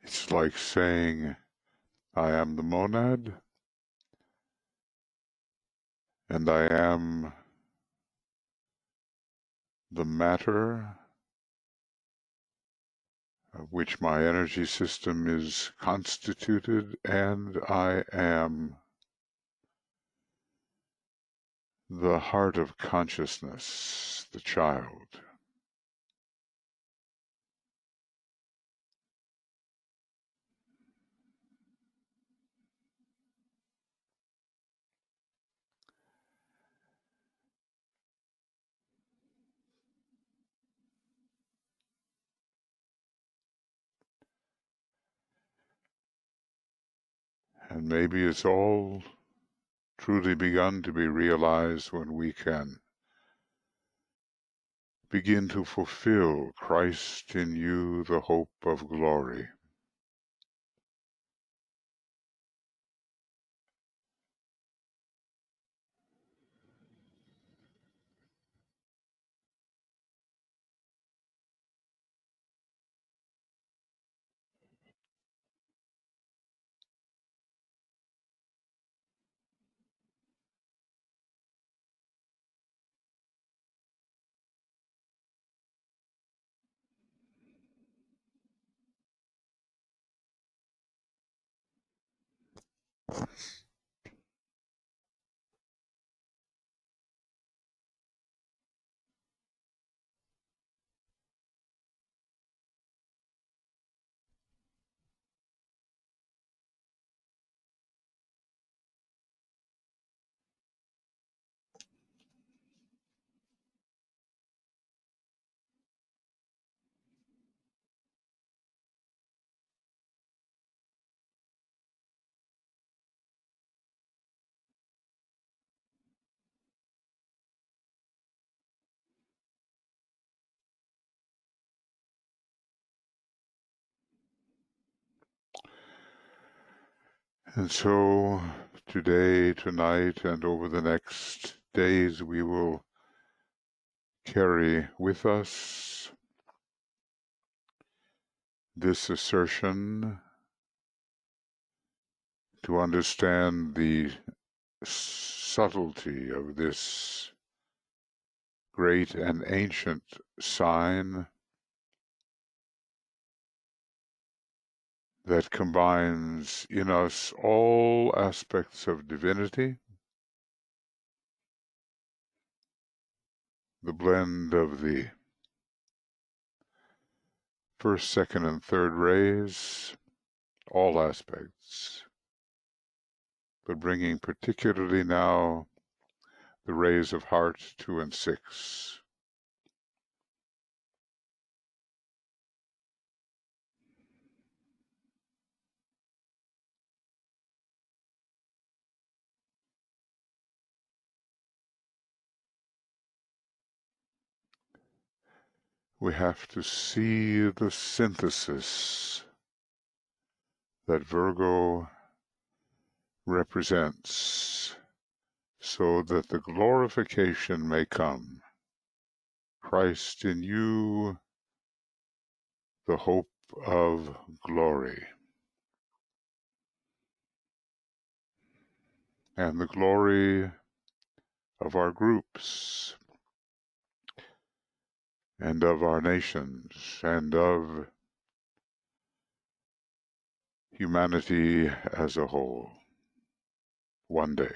It's like saying, I am the monad, and I am the matter of which my energy system is constituted, and I am the heart of consciousness, the child. And maybe it's all truly begun to be realized when we can begin to fulfill Christ in you, the hope of glory. And so today, tonight, and over the next days, we will carry with us this assertion to understand the subtlety of this great and ancient sign that combines in us all aspects of divinity, the blend of the first, second, and third rays, all aspects, but bringing particularly now the rays of heart 2 and 6. We have to see the synthesis that Virgo represents so that the glorification may come. Christ in you, the hope of glory. And the glory of our groups and of our nations and of humanity as a whole, one day.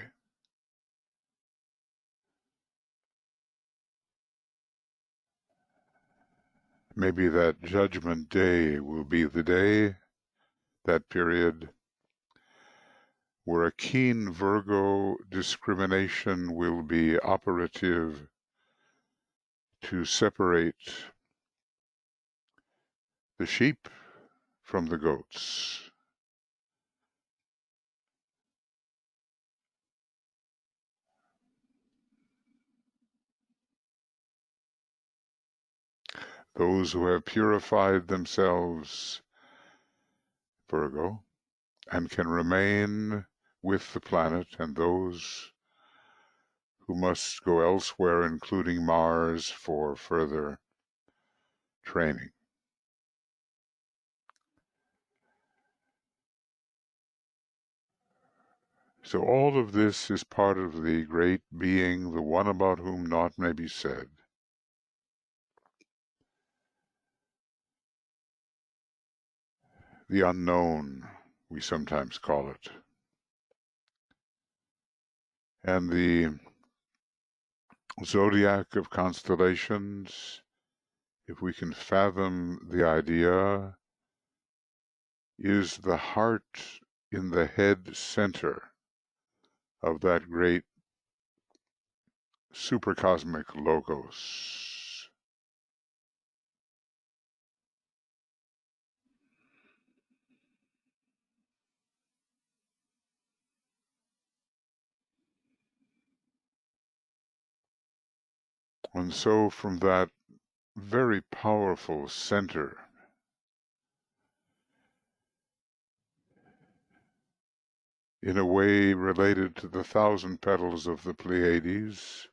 Maybe that judgment day will be the day, that period, where a keen Virgo discrimination will be operative to separate the sheep from the goats. Those who have purified themselves, Virgo, and can remain with the planet, and those who must go elsewhere, including Mars, for further training. So all of this is part of the great being, the one about whom naught may be said. The unknown, we sometimes call it. And the zodiac of constellations, if we can fathom the idea, is the heart in the head center of that great supercosmic logos. And so from that very powerful center, in a way related to the 1,000 petals of the Pleiades,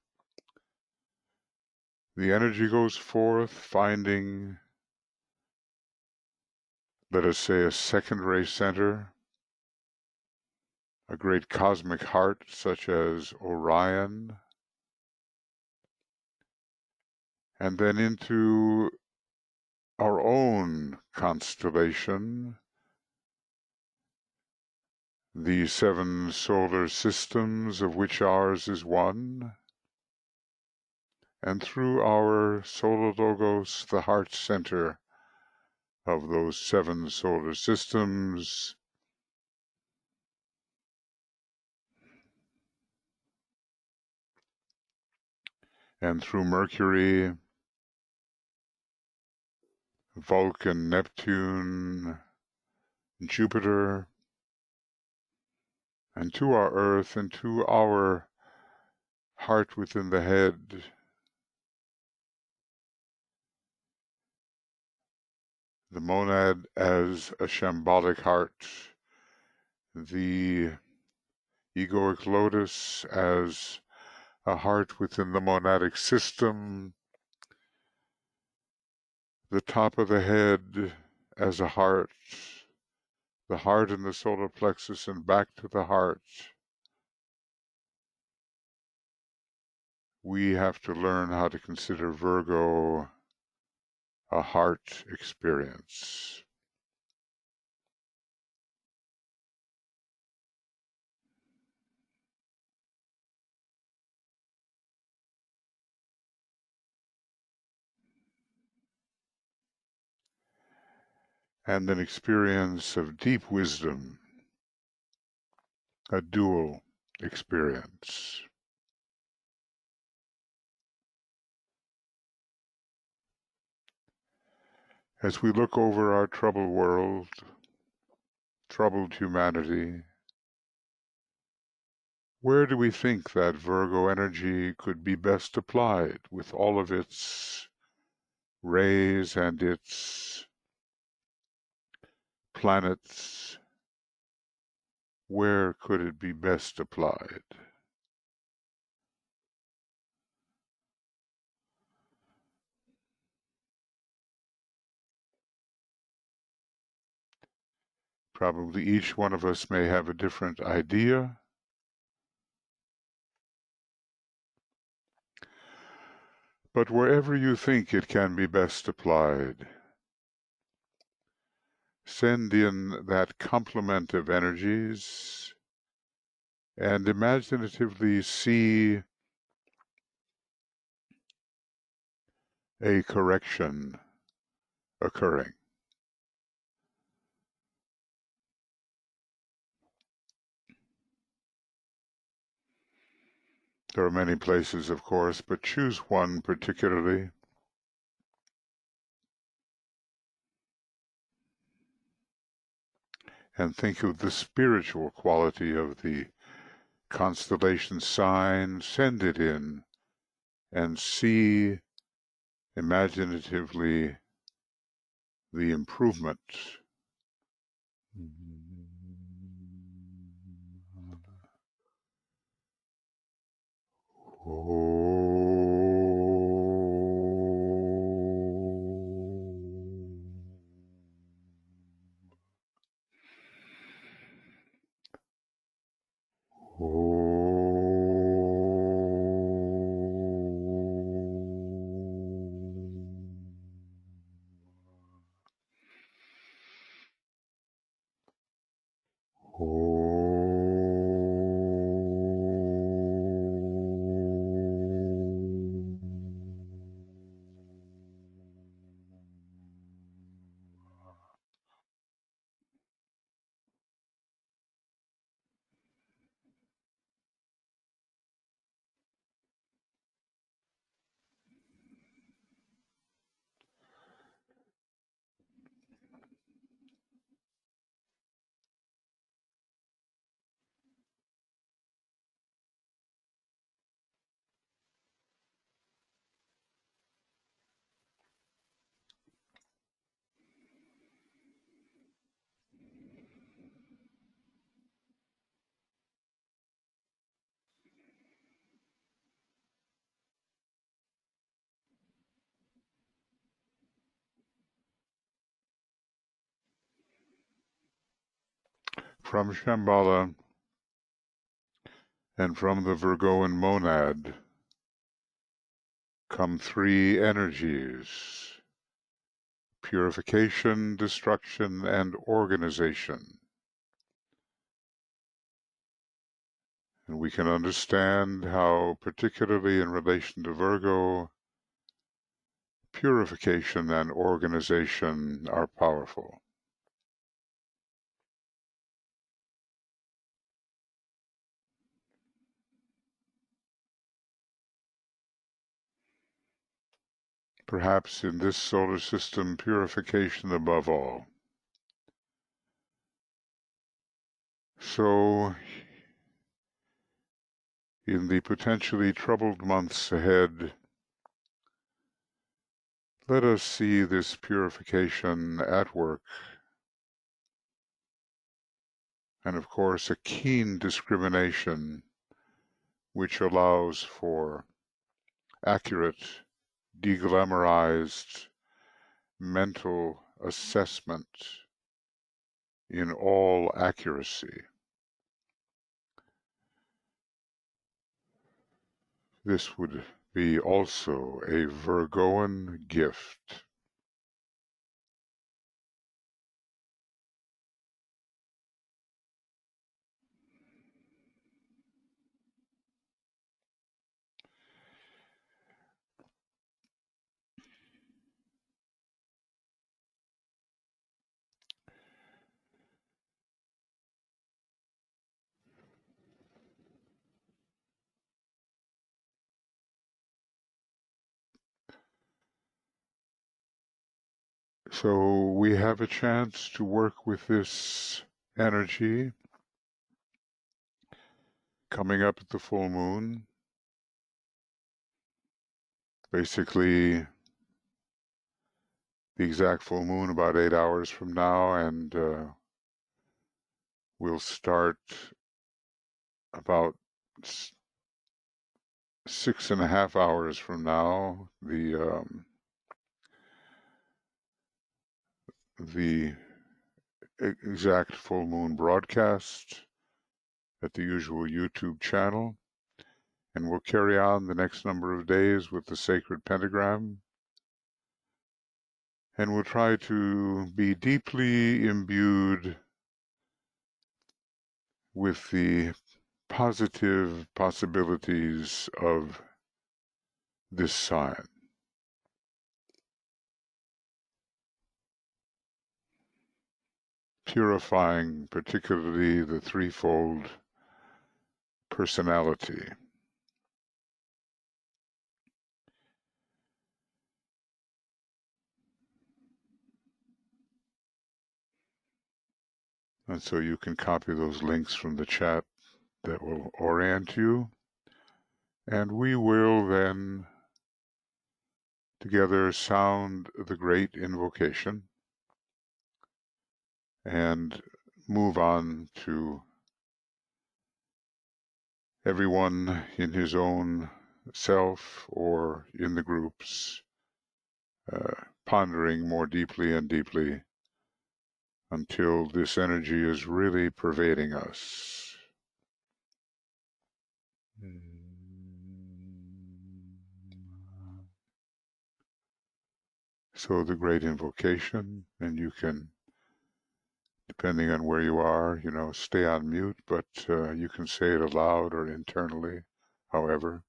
the energy goes forth, finding, let us say, a secondary center, a great cosmic heart such as Orion, and then into our own constellation, the 7 solar systems of which ours is one, and through our solar logos, the heart center of those 7 solar systems, and through Mercury, Vulcan, Neptune, Jupiter, and to our Earth, and to our heart within the head, the monad as a shambolic heart, the egoic lotus as a heart within the monadic system, the top of the head as a heart, the heart in the solar plexus and back to the heart. We have to learn how to consider Virgo a heart experience. And an experience of deep wisdom, a dual experience. As we look over our troubled world, troubled humanity, where do we think that Virgo energy could be best applied with all of its rays and its planets? Where could it be best applied? Probably each one of us may have a different idea, but wherever you think it can be best applied, send in that complement of energies and imaginatively see a correction occurring. There are many places, of course, but choose one particularly. And think of the spiritual quality of the constellation sign, send it in, and see imaginatively the improvement. From Shambhala and from the Virgoan monad come three energies: purification, destruction, and organization. And we can understand how, particularly in relation to Virgo, purification and organization are powerful. Perhaps in this solar system, purification above all. So, in the potentially troubled months ahead, let us see this purification at work, and of course a keen discrimination which allows for accurate, deglamorized mental assessment in all accuracy. This would be also a Virgoan gift. So we have a chance to work with this energy coming up at the full moon. Basically, the exact full moon about 8 hours from now, and we'll start about 6.5 hours from now, the exact full moon broadcast at the usual YouTube channel, and we'll carry on the next number of days with the sacred pentagram, and we'll try to be deeply imbued with the positive possibilities of this sign. Purifying particularly the threefold personality. And so you can copy those links from the chat that will orient you. And we will then together sound the great invocation and move on to everyone in his own self or in the groups, pondering more deeply and deeply until this energy is really pervading us. So the great invocation, and you can, depending on where you are, stay on mute, but you can say it aloud or internally, however.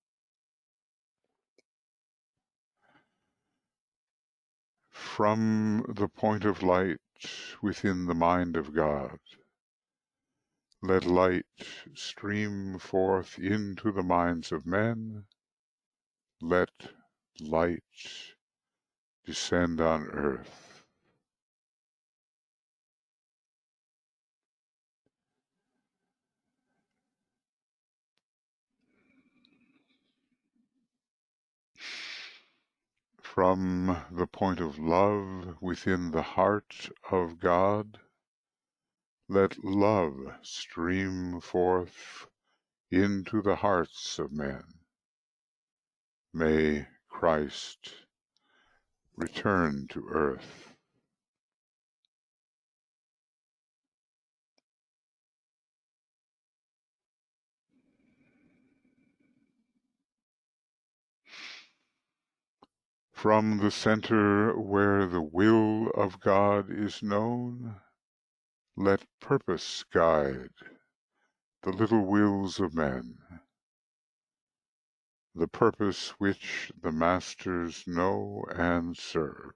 From the point of light within the mind of God, let light stream forth into the minds of men. Let light descend on earth. From the point of love within the heart of God, let love stream forth into the hearts of men. May Christ return to earth. From the center where the will of God is known, let purpose guide the little wills of men, the purpose which the masters know and serve.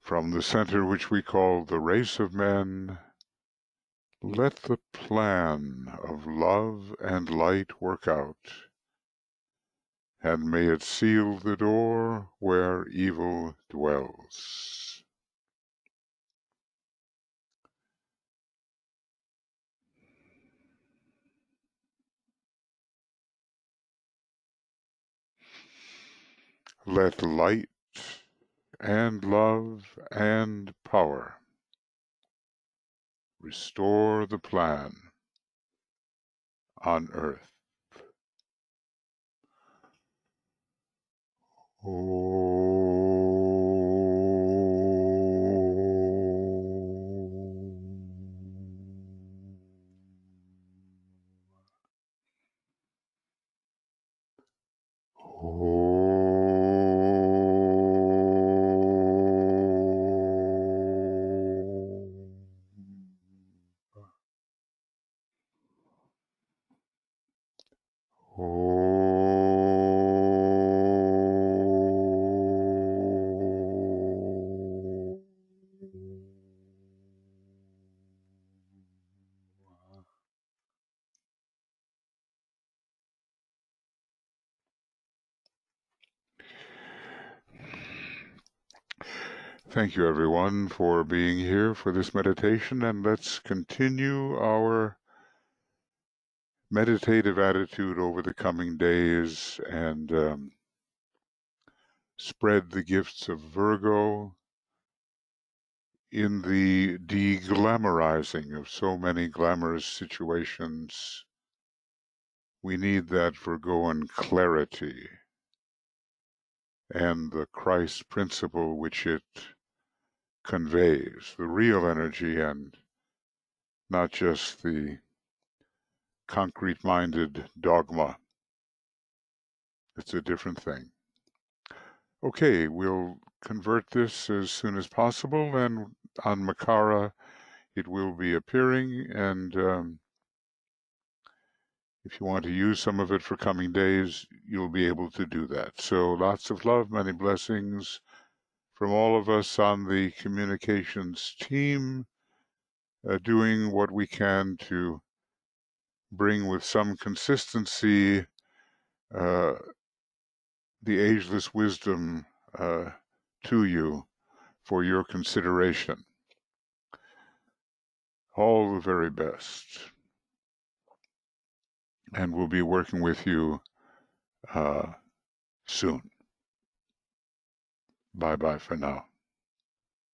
From the center which we call the race of men, let the plan of love and light work out, and may it seal the door where evil dwells. Let light and love and power restore the plan on earth. Thank you, everyone, for being here for this meditation, and let's continue our meditative attitude over the coming days and spread the gifts of Virgo in the de-glamorizing of so many glamorous situations. We need that Virgoan clarity and the Christ principle which it conveys, the real energy and not just the concrete-minded dogma. It's a different thing. Okay, we'll convert this as soon as possible, and on Makara it will be appearing, and if you want to use some of it for coming days, you'll be able to do that. So lots of love, many blessings from all of us on the communications team, doing what we can to bring with some consistency the ageless wisdom to you for your consideration. All the very best. And we'll be working with you soon. Bye-bye for now.